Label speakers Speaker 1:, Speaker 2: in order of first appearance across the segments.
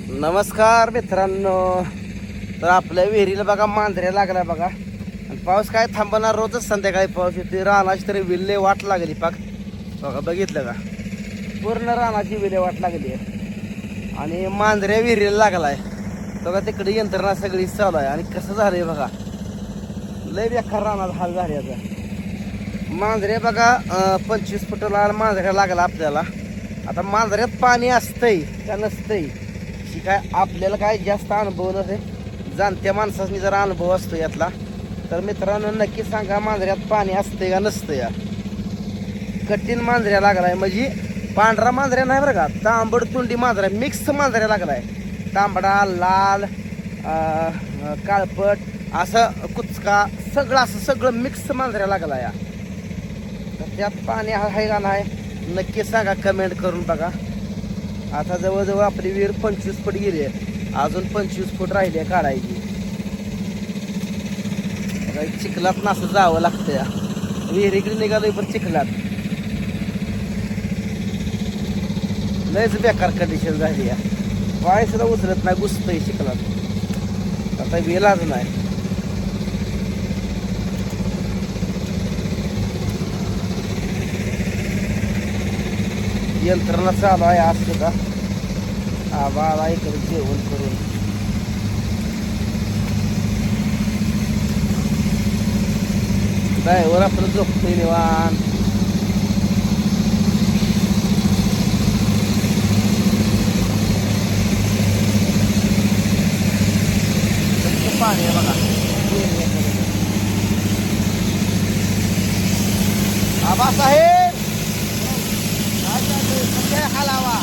Speaker 1: नमस्कार मित्रांनो. तर आपल्या विहिरीला बघा मांजऱ्या लागला बघा. आणि पाऊस काय थांबणार, रोजच संध्याकाळी पाऊस येते. रानाची तरी विल्हे वाट लागली पाक बघा, बघितलं का? पूर्ण रानाची विल्हे वाट लागली आहे आणि मांजऱ्या विहिरीला लागलाय बघा. तिकडे यंत्रणा सगळी चालू आहे आणि कसं झालंय बघा, लय बेकार रानात हाल झाले. आता मांजऱ्या बघा 25 फुटाला मांजऱ्या लागला आपल्याला. आता मांजऱ्यात पाणी असतंय का नसतंय काय आपल्याला काय जास्त अनुभव नसे. जाणत्या माणसाने जर अनुभव असतो यातला तर मित्रांनो नक्की सांगा, मांजऱ्यात पाणी असते का नसतं. या कठीण मांजऱ्या लागलाय, म्हणजे पांढरा मांजऱ्या नाही बरं का, तांबड तुंडी मांजऱ्या मिक्स मांजऱ्या लागलाय. तांबडा, लाल, काळपट, असं कुचका, सगळं असं सगळं मिक्स मांजऱ्या लागला. या तर त्यात पाणी आहे का नाही नक्की सांगा, कमेंट करून बघा. आता जवळजवळ आपली विहीर 25 फूट गेली आहे, अजून 25 फूट राहिली आहे काढायची. चिखलात नासं जावं लागतं. या विहिरीकडे निघालोय पण चिखलात लयच बेकार कंडिशन झाली. या पाय सुद्धा उचलत नाही, घुसतंय चिखलात. आता वेलाच नाही. यंत्रणा चालू आहे असं का, आबाळा इकडे जेवण करून. ड्रायव्हर आपलं झोपतोय निवांत. पाणी आहे बघा. आबासाहेब हलावा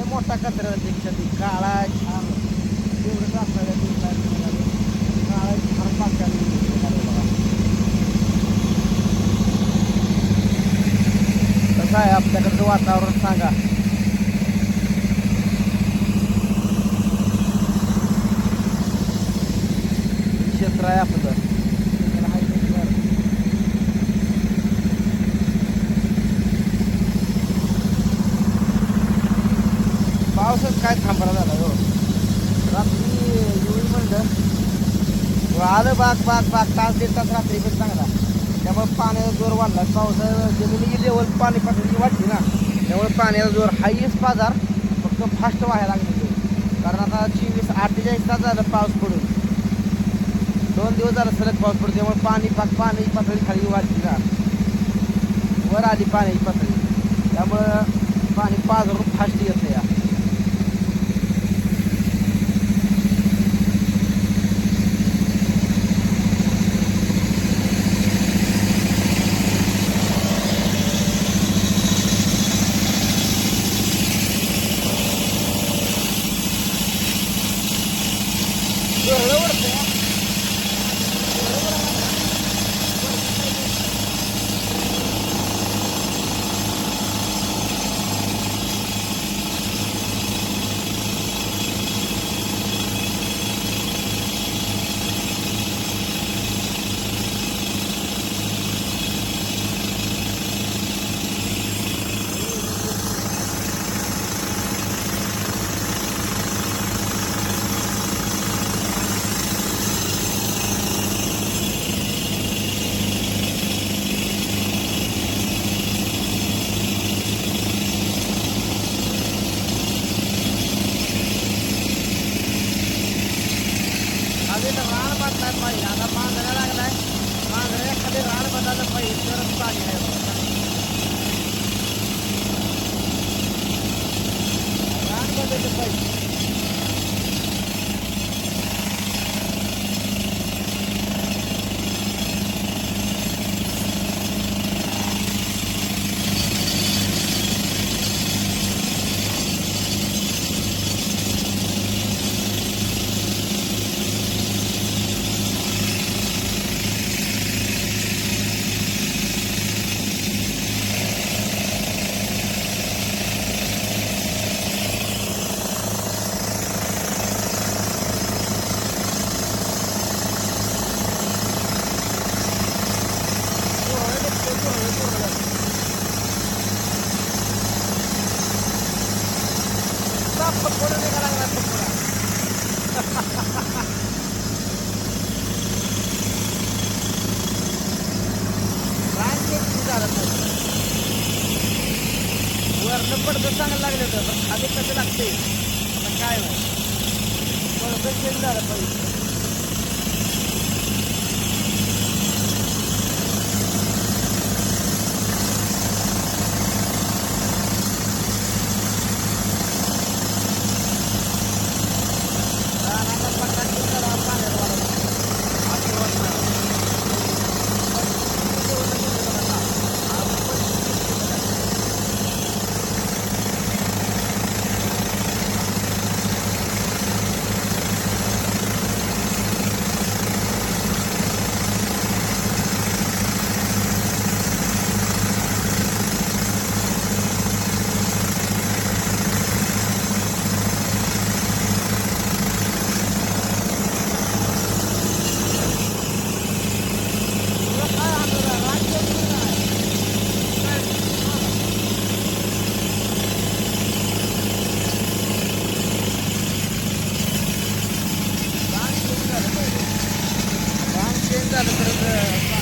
Speaker 1: मोठा कचरा काळा छान तेवढंच असणाऱ्या काळा छान पाक्याने कसं आहे आपल्याकडचं वातावरण सांगा. क्षेत्र आहे आपलं. पावसाच काय थांबला झाला हो. रात्री येऊन म्हणलं आलं बाग बाग बाग तास 1.5 तास रात्री पण चांगला. त्यामुळे पाण्याचा जोर वाढला. पावसा जमिनीची लेवल पाणी पातळी वाढली ना, त्यामुळे पाण्याचा जोर हायस्ट बाजार फक्त फास्ट व्हायला लागले. कारण आता 48 तास झालं पाऊस पडून, 2 दिवस झालं सलग पाऊस पडतो. त्यामुळे पाणी पातळी खाली वाढली ना, वर आली पाण्याची पातळी. त्यामुळं पाणी पाझरून फास्ट येतं. या रान बांधलाय पाहिजे आता मांजरा लागलाय मांजरा एखादी रान बांधायला पाहिजे तरच पाणी आहे रान बांधायचं पाहिजे पकोडा निघा लागला पकोडा झालं वरनं पडतं चांगलं लागलं तर पण खाली कसं लागते आता काय नाही पडतं चेंज झालं पाहिजे झालं तर